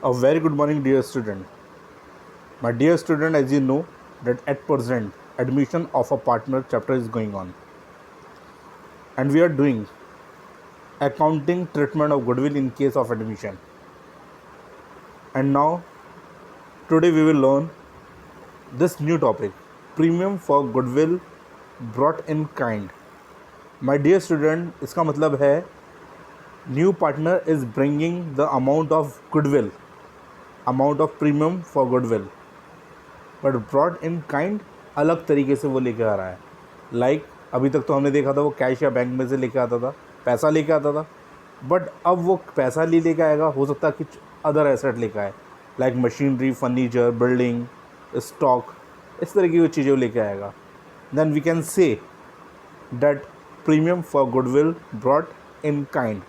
A very good morning, dear student. My dear student, as you know that at present admission of a partner chapter is going on, and we are doing accounting treatment of goodwill in case of admission. And now today we will learn this new topic, premium for goodwill brought in kind. My dear student, इसका मतलब है new partner is bringing the amount of goodwill, amount of premium for goodwill, but brought in kind अलग तरीके से वो लेके आ रहा है. लाइक अभी तक तो हमने देखा था वो कैश या बैंक में से लेके आता था, पैसा लेके आता था, बट अब वो पैसा लेके आएगा, हो सकता है कुछ अदर एसेट लेके आए, like machinery, furniture, building, stock, इस तरह की वो चीज़ें लेके आएगा. Then we can say that premium for goodwill brought in kind,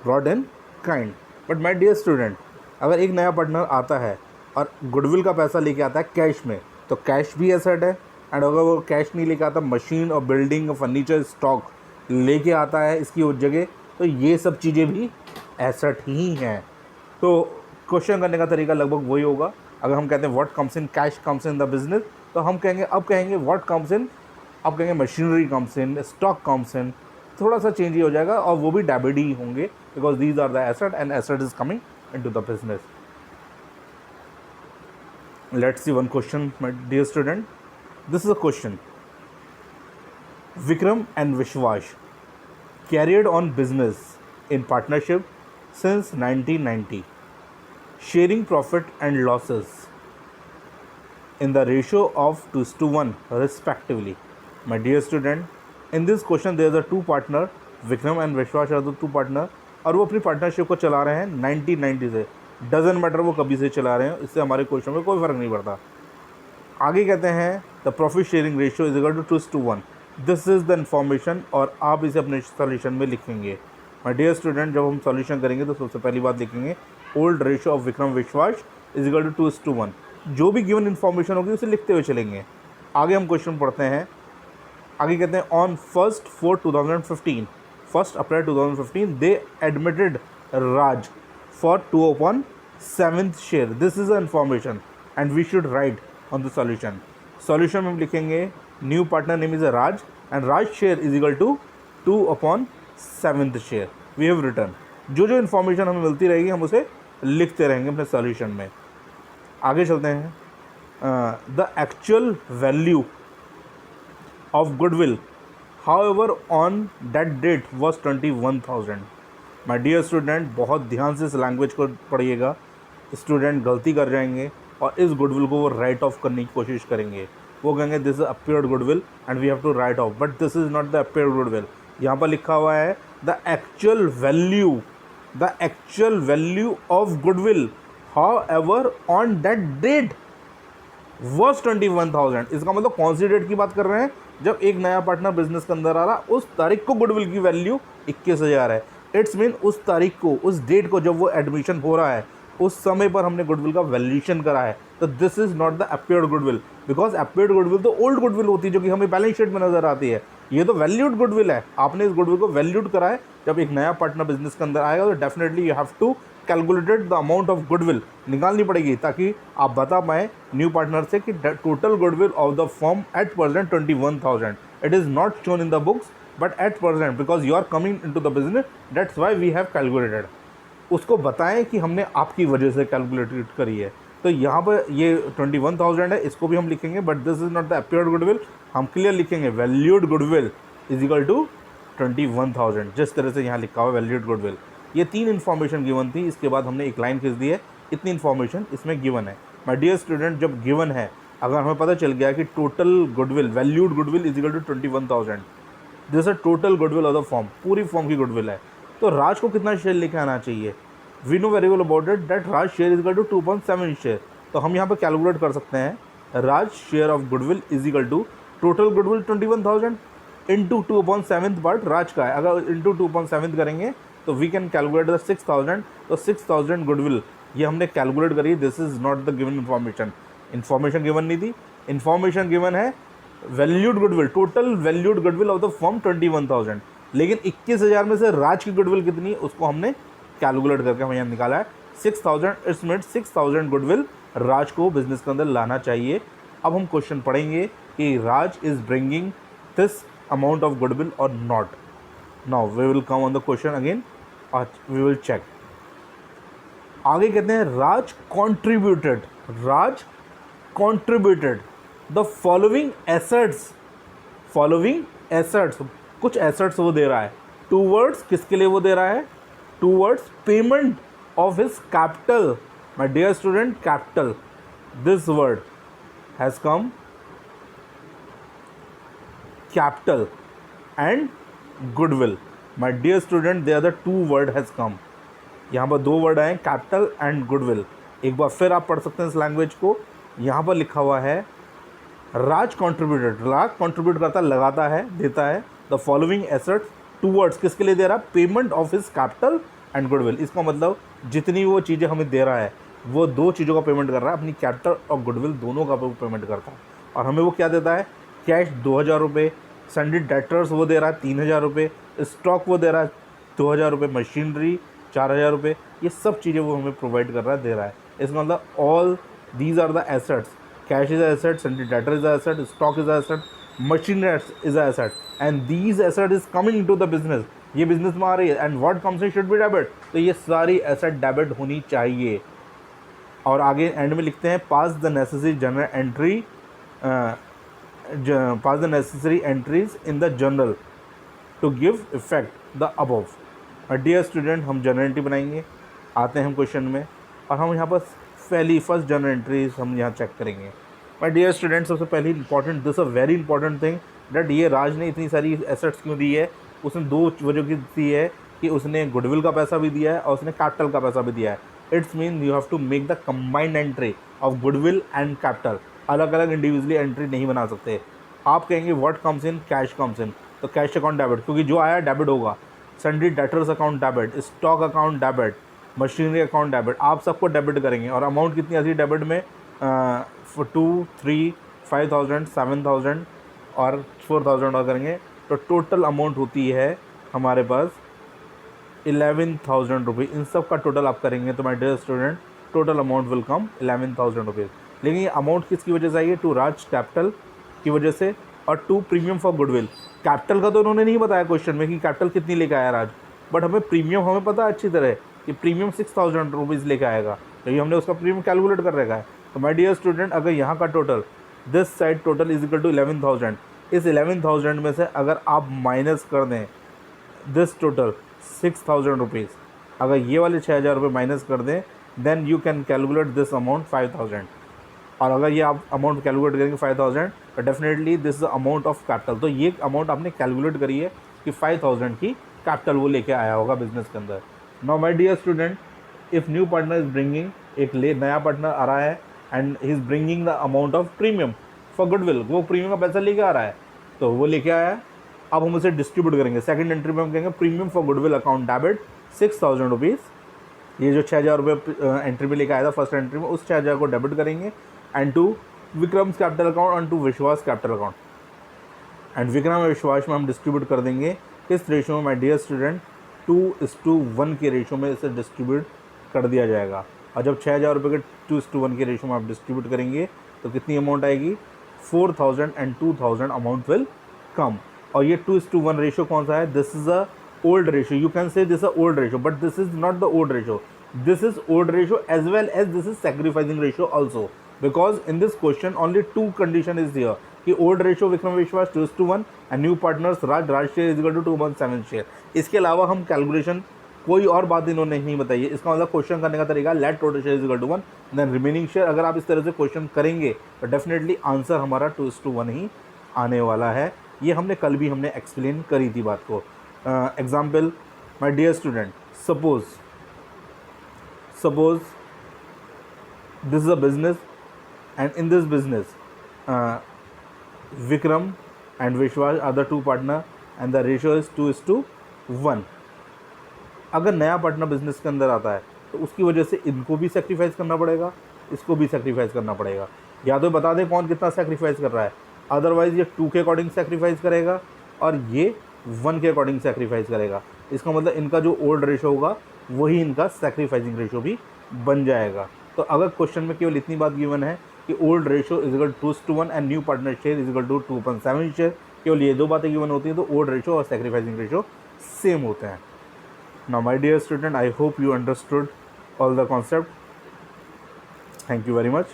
brought in kind. But my dear student, अगर एक नया पार्टनर आता है और गुडविल का पैसा लेके आता है कैश में, तो कैश भी एसेट है. एंड अगर वो कैश नहीं लेके आता, मशीन और बिल्डिंग और फर्नीचर, स्टॉक लेके आता है इसकी उस जगह, तो ये सब चीज़ें भी एसेट ही हैं. तो क्वेश्चन करने का तरीका लगभग वही होगा. अगर हम कहते हैं what comes in cash comes in the business, तो हम कहेंगे व्हाट कम्स इन, अब कहेंगे machinery comes in, stock comes in. थोड़ा सा चेंज ही हो जाएगा और वो भी डेबिट ही होंगे, because these are the asset and asset is coming into the business. Let's see one question, my dear student. This is a question. Vikram and Vishwash carried on business in partnership since 1990, sharing profit and losses in the ratio of 2:1 respectively. My dear student, in this question there are two partner, Vikram and Vishwash are the two partner, और वो अपनी partnership को चला रहे हैं 1990 से. Doesn't matter वो कभी से चला रहे हैं, इससे हमारे क्वेश्चन में कोई फ़र्क नहीं पड़ता. आगे कहते हैं the profit sharing ratio is equal to 2:1. This is the information, और आप इसे अपने सॉल्यूशन में लिखेंगे. माय डियर स्टूडेंट, जब हम सॉल्यूशन करेंगे तो सबसे पहली बात लिखेंगे ओल्ड रेशियो ऑफ विक्रम विश्वास इज इक्वल टू 2:1. जो भी गिवन इन्फॉर्मेशन होगी उसे लिखते हुए चलेंगे. आगे हम क्वेश्चन पढ़ते हैं. आगे कहते हैं on 1 April 2015 they admitted Raj for 2/7 share. This is the information and we should write on the solution. Solution में हम लिखेंगे new partner name is Raj and Raj share is equal to 2/7 share. We have written. जो जो information हमें मिलती रहेगी हम उसे लिखते रहेंगे अपने solution में. आगे चलते हैं. The actual value of goodwill however on that date was 21,000. My dear student, बहुत ध्यान से इस लैंग्वेज को पढ़िएगा. स्टूडेंट गलती कर जाएंगे और इस गुडविल को वो राइट ऑफ करने की कोशिश करेंगे. वो कहेंगे this is appeared goodwill and we have to write off, but this is not the appeared goodwill. यहाँ पर लिखा हुआ है the actual value of goodwill however on that date was 21,000. इसका मतलब कौन सी डेट की बात कर रहे हैं? जब एक नया पार्टनर बिजनेस के अंदर आ रहा, उस तारीख को गुडविल की वैल्यू 21,000 है. इट्स मीन उस तारीख को, उस डेट को जब वो एडमिशन हो रहा है, उस समय पर हमने गुडविल का वैल्यूएशन करा है. तो this is not the appeared goodwill, because appeared goodwill तो ओल्ड गुडविल होती है जो कि हमें बैलेंस शीट में नजर आती है. ये तो वैल्यूड गुडविल है. आपने इस गुडविल को वैल्यूड करा है. जब एक नया पार्टनर बिजनेस के अंदर आएगा तो definitely you have to calculated the amount of goodwill निकालनी पड़ेगी, ताकि आप बता पाएँ न्यू पार्टनर से कि total goodwill of the firm at present 21,000. It is not shown in the books, but at present because you are coming into the business, that's why we have calculated. उसको बताएं कि हमने आपकी वजह से calculate करी है. तो यहाँ पर ये 21,000 है, इसको भी हम लिखेंगे, but this is not the appeared goodwill. हम क्लियर लिखेंगे valued goodwill is equal to 21,000, जिस तरह से यहाँ लिखा हुआ वैल्यूड गुडविल. ये 3 इन्फॉर्मेशन गिवन थी, इसके बाद हमने एक लाइन खींच दी है. इतनी इन्फॉर्मेशन इसमें गिवन है. माय डियर स्टूडेंट, जब गिवन है, अगर हमें पता चल गया कि total goodwill, valued goodwill is equal to 21,000, जैसे total goodwill of the firm, पूरी फॉर्म की गुडविल है, तो राज को कितना शेयर लेके आना चाहिए? We know very well about it that Raj share is equal to 2.7 share. तो हम यहाँ पर कैलकुलेट कर सकते हैं Raj share of goodwill is equal to total goodwill 21,000 into 2/7 part Raj का है. अगर इंटू 2/7 करेंगे तो वी कैन कैलकुलेट द 6,000. तो 6,000 गुडविल ये हमने कैलकुलेट करी. This is not the given information given नहीं थी. इन्फॉर्मेशन गिवन है valued goodwill, total valued goodwill of the firm 21,000, लेकिन 21,000 में से राज की गुडविल कितनी, उसको हमने कैलकुलेट करके हमें यहाँ निकाला है 6000, इट्स मीन 6000 गुडविल राज को बिजनेस के अंदर लाना चाहिए। अब हम क्वेश्चन पढ़ेंगे कि Raj is bringing this amount of goodwill और not. Now we will come on the question again, we will check. आगे कहते हैं Raj contributed the following assets, कुछ एसेट्स वो दे रहा है टूवर्ड्स, किसके लिए वो दे रहा है, towards payment of his capital. My dear student, capital, this word has come, capital and goodwill. My dear student, they are the two word has come. यहाँ पर दो वर्ड आए, कैपिटल एंड गुडविल। एक बार फिर आप पढ़ सकते हैं इस लैंग्वेज को। यहाँ पर लिखा हुआ है राज कॉन्ट्रीब्यूटेड, राज कॉन्ट्रीब्यूट करता है, लगाता है, देता है द फॉलोइंग एसेट्स टूवर्ड्स, किसके लिए दे रहा है, payment of his capital and goodwill. इसका मतलब जितनी वो चीज़ें हमें दे रहा है वो दो चीज़ों का पेमेंट कर रहा है, अपनी कैपिटल और गुडविल दोनों का पेमेंट करता है। और हमें वो क्या देता है, कैश 2000 रुपये, सन्डी डेटर्स वो दे रहा है 3000 रुपये, स्टॉक वो दे रहा है 2000 रुपये, मशीनरी 4000 रुपये, ये सब चीज़ें वो हमें प्रोवाइड कर रहा है, दे रहा है। इसका मतलब all these are the assets, cash is asset, sundry debtor is asset, stock is asset, machinery is asset, and these asset is coming into the business, ये बिजनेस में आ रही है, and what comes in should be debit, तो ये सारी asset debit होनी चाहिए। और आगे एंड में लिखते हैं pass the necessary general entry, pass the necessary entries in the journal to give effect the above. Dear student, हम जर्नल एंट्री बनाएंगे, आते हैं हम क्वेश्चन में, और हम यहाँ पर पहली फर्स्ट जर्नल एंट्रीज हम यहाँ चेक करेंगे। माय डियर स्टूडेंट, सबसे पहली important, this a very important thing that ये राज ने इतनी सारी एसेट्स क्यों दी है, उसने दो वजह की दी है कि उसने गुडविल का पैसा भी दिया है और उसने कैपिटल का पैसा भी दिया है। It's mean you have to make the combined entry of goodwill and capital, अलग अलग इंडिविजुअली एंट्री नहीं बना सकते। आप कहेंगे what comes in, cash comes in, तो कैश अकाउंट डेबिट, क्योंकि जो आया डेबिट होगा, sundry debtors account debit, stock account debit, machinery account debit, आप सबको डेबिट करेंगे। और अमाउंट कितनी आती है डेबिट में, 2, 3, 5000, 7000 और 4000 और करेंगे, तो टोटल अमाउंट होती है हमारे पास 11,000 रुपये। इन सब का टोटल आप करेंगे तो my dear student total amount will come 11,000 rupees. लेकिन ये अमाउंट किसकी वजह से आई है, टू राज कैपिटल की वजह से और to premium for goodwill. Capital का तो उन्होंने नहीं बताया क्वेश्चन में कि कैपिटल कितनी लेके आया राज, बट हमें प्रीमियम हमें पता है अच्छी तरह कि प्रीमियम 6000 रुपीज़ लेके आएगा, तो ये हमने उसका प्रीमियम कैलकुलेट कर रखा है। तो माय डियर स्टूडेंट, अगर यहाँ का total this side total is equal to 11,000, इस 11,000 में से अगर आप माइनस कर दें दिस टोटल 6,000 रुपीज़, अगर ये वाले 6,000 रुपये माइनस कर दें, then you can calculate this amount 5,000। और अगर ये आप अमाउंट कैलकुलेट करेंगे 5,000, तो definitely this is the amount of capital. तो ये अमाउंट आपने कैलकुलेट करी है कि 5,000 की कैपिटल वो लेके आया होगा बिजनेस के अंदर। Now my dear student, if new partner is bringing, एक नया पार्टनर आ रहा है and he is bringing the amount of premium for goodwill, वो प्रीमियम का पैसा लेके आ रहा है, तो वो लेके आया। अब हम उसे डिस्ट्रीब्यूट करेंगे। सेकंड एंट्री में हम कहेंगे premium for goodwill account debit 6,000 rupees. ये जो 6,000 रुपये एंट्री में लेके आया था फर्स्ट एंट्री में, उस 6,000 को डेबिट करेंगे and to Vikram's capital account and to Vishwas capital account. And Vikram और विश्वास में हम डिस्ट्रीब्यूट कर देंगे किस रेशो में, माय डियर स्टूडेंट 2:1 के रेशो में इसे डिस्ट्रीब्यूट कर दिया जाएगा। और जब 6,000 रुपये के 2:1 के रेशो में आप डिस्ट्रीब्यूट करेंगे तो कितनी अमाउंट आएगी, 4,000 एंड 2,000 अमाउंट विल कम। और ये 2:1 रेशो कौन सा है, this is a old ratio, you can say this a old ratio, but this is not the old ratio, this is old ratio as well as this is sacrificing ratio also, because in this question only 2 condition is here कि old ratio Vikram Vishwas 2:1 and new partners Raj share is equal to 217 share. इसके अलावा हम calculation कोई और बात इन्होंने नहीं बताई है। इसका मतलब क्वेश्चन करने का तरीका let total share is equal to 1 then remaining share. अगर आप इस तरह से क्वेश्चन करेंगे तो डेफिनेटली आंसर हमारा 2:1 ही आने वाला है। ये हमने कल भी हमने एक्सप्लेन करी थी बात को। Example, my dear student, suppose this is a business and in this business Vikram and Vishwas are the 2 partner and the ratio is 2:1। अगर नया पार्टनर बिजनेस के अंदर आता है तो उसकी वजह से इनको भी सेक्रीफाइस करना पड़ेगा, इसको भी सेक्रीफाइस करना पड़ेगा। या तो बता दें कौन कितना सेक्रीफाइस कर रहा है, अदरवाइज़ ये 2 के अकॉर्डिंग सेक्रीफाइस करेगा और ये 1 के अकॉर्डिंग सेक्रीफाइस करेगा। इसका मतलब इनका जो ओल्ड रेशो होगा वही इनका सैक्रिफाइसिंग रेशो भी बन जाएगा। तो अगर क्वेश्चन में केवल इतनी बात गिवन है कि old ratio is equal 2:1 and new partner share is equal to 2.7 share, केवल ये दो बातें गिवन होती हैं तो ओल्ड रेशो और सैक्रिफाइसिंग रेशो सेम होते हैं। Now my dear student, I hope you understood all the concept. Thank you very much.